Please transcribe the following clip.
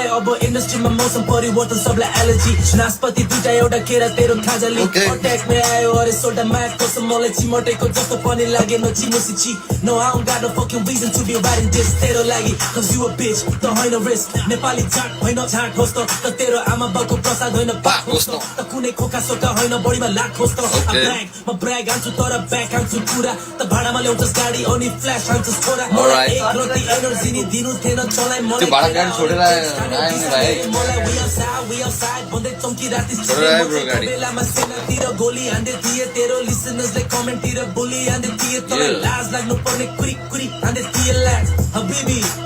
आए अब इन्डस्ट्रीमा मौसम परिवर्तन सबलाई एलर्जी नासपति दुईटा एउटा केरा तेरो खाजाली अट्याकमै आयो अरे सोल्टा माग कसम मलाई चिमटेको जस्तो पनि लागेन चिमोसिची No I don't got no fucking reason to be writing this तेरो लागि cause you a bitch त होइन risk नेपाली चाट होइन झाट होस् त तेरो आमा बाउको प्रसाद होइन पाक होस् त कुनै खोका सोका होइन बढीमा लाख होस् त म ब्र्याग हान्छु तर ब्याक हान्छु पुरा त भाडामा ल्याउँछस् गाडी अनि फ्ल्यास हान्छस् छोरा एक रोटी एनर्जी नि दिनु थिएन चलाई मलाई भाडा गाडी छोडेर आएन भाइ we outside भन्दै चम्की राति बेलामा सेनातिर गोली हान्दै थिए तेरो लिसनर्सले कमेन्टतिर बोली हान्दै थिए तँलाई लाज लाग्नु पर्ने कुरी कुरी हान्दै थिए लाज हबिबी